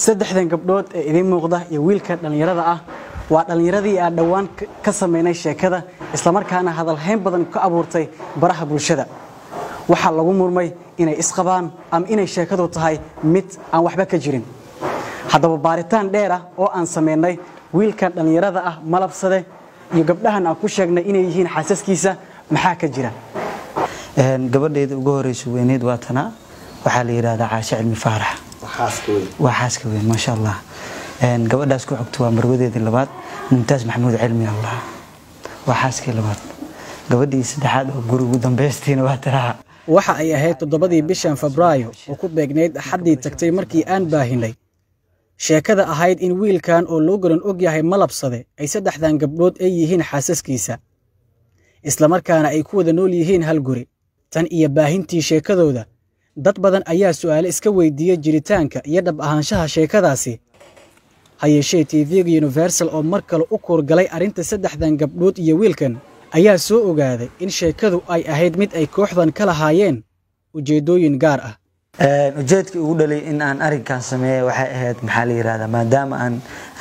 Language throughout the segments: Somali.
saddexdan gabdhood ee idin muuqda iyo wiilka dhalinyarada ah waa dhalinyaradii aan dhawaan ka sameynay sheekada isla markaana hadal hayn badan ka abuurtay baraha bulshada waxa lagu murmay inay isqabaan ama inay sheekadu tahay mid aan waxba ka jirin haddaba baaritaan dheer ah oo aan sameynay wiilka dhalinyarada ah malabsade iyo gabdhahan aan ku sheegnay inay yihiin xaasaskiisa maxaa ka jira gabadheeda ugu horeyso weyneed waa tana waxa la yiraahdaa Caasha Cilmi Faarax وحاسك وين ما شاء الله قبل داسكو حقتوا مروديدي لباد ممتاز محمود علمي الله وحاسك لباد قبدي سدحاد oo guriga dambeystiin waa taraha waxa ay ahayd 7 bishan Febraayo oo ku beegneyd xadii tagtay markii aan baahinay sheekada ahayd in wiilkan oo loo garan og yahay malabsade ay saddexdan gabdhood ay yihiin xaasaskiisa isla markaana ay ku wada nool yihiin hal guri tan iyo baahintii sheekadooda dad badan ayaa su'aalo iska weydiiyay jiritaanka iyo dhab ahaanshaha sheekadaasi hayeeshee TV-ga Universal oo mar kale u koorgalay arinta saddexdan gabdhood iyo wiilkan ayaa soo ogaaday in sheekadu ay ahayd mid ay kooxdan kala haayeen ujeedooyin gaar ah ujeedkii ugu dhalay in aan arinkan sameeyo waxay ahayd maxaa la yiraahdaa maadaama aan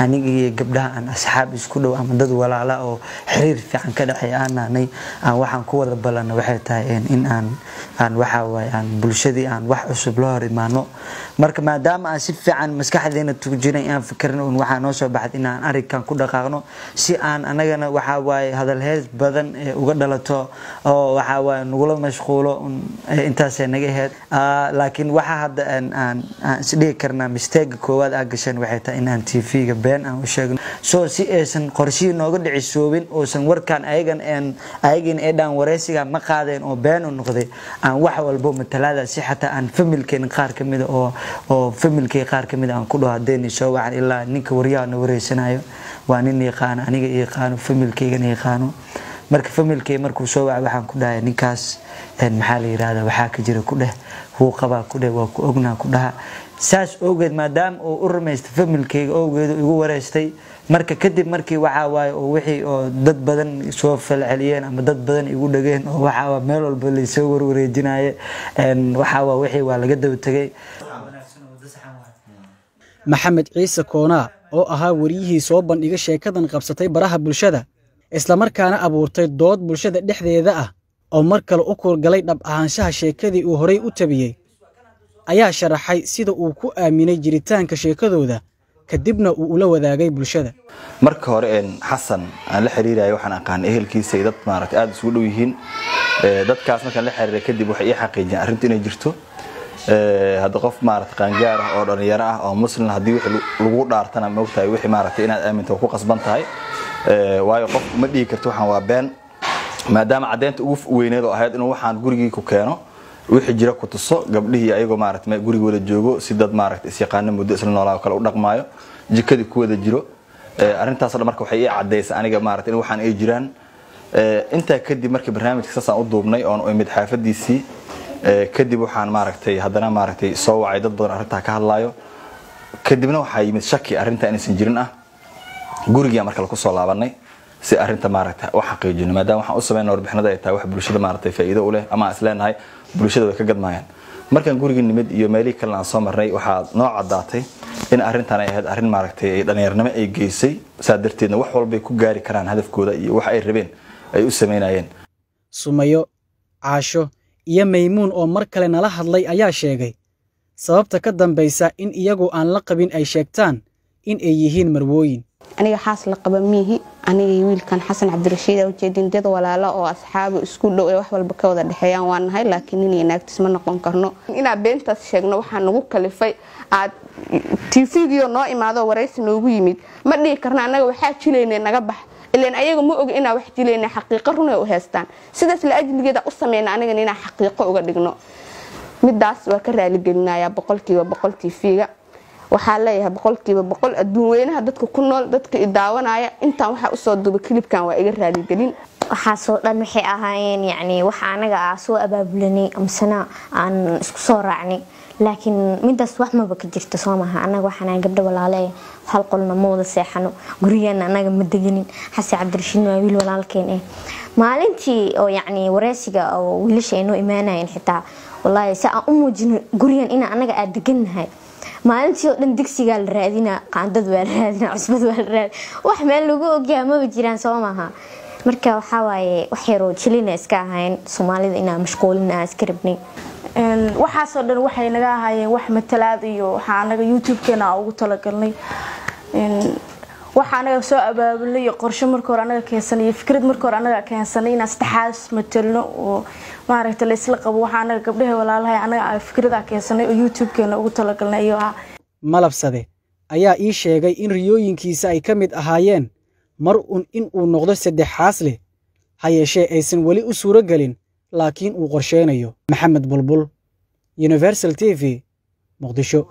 aniga iyo gabdhaha aan asxaab isku dhow ama dad walaala oo xiriir fiican ka dhaxay aanay aan waxaan ku wada balan waxay tahay in aan waxa way aan bulshadii aan wax cusub loo hor imaano marka maadaama aan si fiican maskaxdeena tuujinay aan fikirno waxa noo soo baxay in aan arinkan ku dhaqaaqno si aan anagana waxa way hadal hees badan uga dhalato oo waxa way nugula mashquulo intaas ay naga heed laakiin waxa hadda aan sidii karna mistake koowaad aan gashan waxay tahay in aan TV-ga been aan u sheegno soo si aysan qorshihi nooga dhicisoobin oo san warkan ayagan ee dhan wareysiga ma qaadeen oo been u noqday aan wax walba matalada si xataa aan familkeen qaar kamid oo familkee qaar kamid aan ku dhaadeen soo wacan ilaa ninka waryaana wareysanayo waa nin yaqaan aniga yaqaan familkeega yaqaano marka familkee markuu soo wac waxaan ku dhahay ninkaas maxaa la yiraahdaa waxa ka jira ku dheh wuu qaba ku dheh waa ku ognaa ku dhaha saas ogeed maadaama uu u rumaystay familkeega ogeed igu wareystay marka kadib markii waxa waay oo wixii oo dad badan soo falceliyeen ama dad badan igu dhageen oo waxa meel walba la soo warwareejinaaye waxa wixii waa laga daba tagay Maxamed Ciise Koona oo ahaa wariyihii soo bandhigay sheekadan qabsatay baraha bulshada isla markaana abuurtay dood bulshada dhexdeeda ah oo mar kale u koorgalay dhab ahaanshaha sheekadii uu horay u tabiyay ayaa sharaxay sida uu ku aaminay jiritaanka sheekadooda kadibna uu ula wadaagay bulshada marka hore Xasan aan la xiriiray waxaan aqaan ehelkiisa dad maaragtay aad isugu dhow yihiin dadkaas markaan la xiriiray kadib waxay ii xaqiijiyeen arrinta inay jirto hada qof maaragtay qaangaar ah oo dhalinyaro ah oo muslim hadii wixii lagu dhaartana ma ogtahay wixii maaragtay inaad aaminto ku qasban tahay waayo qof ma dhigi karto waxaan waa been maadaama cadeynta ugu weyneed oo ahayd inuu waxaan gurigii ku keeno wixii jira ku tuso gabdhihii ayagoo maaragtay gurigooda joogo si dad maaragtay is yaqaan muddo isla noolaa kala u dhaqmaayo jikadii ku wada jiro arintaas marka waxay ii cadeysay aniga maaragtay in waxaan ay jiraan inta kadib markii barnaamijka saasaan u duubnay oo imid xaafadiisii kadib waxaan maaragtay haddana maaragtay soo wacay dad badan arinta ka hadlaayo kadibna waxa yimid shaki arinta inaysan jirin ah guriga marka la ku soo laabanay si arinta maaragtay wax xaqiijino maadaama waxaan u sameeyay warbixinada ay tahay wax bulshada maaragtay faa'iido u leh ama isleenahay bulshada way ka gadmayaan markaan guriga nimid iyo meelii kale aan soo marnay waxa noo cadaatay in arintan ay ahayd arin maaragtay ay dhalinyarnimo ay geysay saadarteedna wax walba ay ku gaari karaan hadafkooda iyo wax ay rabeen ay u sameynayeen Sumayo Caasho iyo Maymuun oo mar kale nala hadlay ayaa sheegay sababta ka dambaysa in iyagu aan la qabin ay sheegtaan in ay yihiin marwooyin aniga xaas la qaba mihi aniga wiilkan Xasan Cabdirashiid oo jeedin dad walaalo oo asxaab isku dhow wax walba ka wada dhaxeeyaan waan nahay laakiin inay naagtis ma noqon karno ina beentaas sheegno waxa nagu kalifay aad TV-ga noo imaado wareysi noogu yimid ma dhigi karna anaga waxa jileynay naga bax ileen ayaga ma og inaa wax jileynay xaqiiqo run ay u heestaan sidaas la ajligeeda u sameeyna aniga inaa xaqiiqo uga dhigno midaas waa ka raali gelinayaa 100% TV-ga waxaa leeyahay 100% adduun weynaha dadka ku nool dadka idaawanaya intaan waxa u soo duubay clipkan waa iga raali gelin waxa soo dhan waxay ahaayeen yani waxa anaga soo abaabulanay amsana aan isku soo raacnay laakiin midaas wax ma ka jirto Soomaha anaga waxaan gabdho walaalay hal qolna mooda seexano guriyana anaga ma deganin Xasan Cabdirashiid waa wiil walaalkeen maalintii oo yani wareysiga oo wiilasha inoo imaanayeen xitaa wallahi saa u muujin guriyan ina anaga aad deganahay maalintii oo dhan digsiga la raadina qaandad waa la raadina cusbad waa la raadina wax meel lagu ogyahay ma jiraan soo maaha marka waxa waaye wax yar oo jilina iska ahayn Soomaalida inaa mashquulina iska rabnay waxaas oo dhan waxay naga ahaayeen wax matalaad iyo waxa anaga YouTube-keena ugu talagalnay waxa anaga soo abaabulay qorshe markii hore anaga keensanay fikrad markii hore anaga keensanay in saddexaas matalno oo maaragtay la isla qabo waxa anaga gabdhaha walaalahay anaga fikrada keensanay oo YouTube-keena ugu talagalnay iyo Malabsade ayaa ii sheegay in riyooyinkiisa ay ka mid ahaayeen mar in uu noqdo saddexaas leh hayeeshee aysan wali u suuro galin laakiin uu qorsheynayo Maxamed Bulbul Universal TV Muqdisho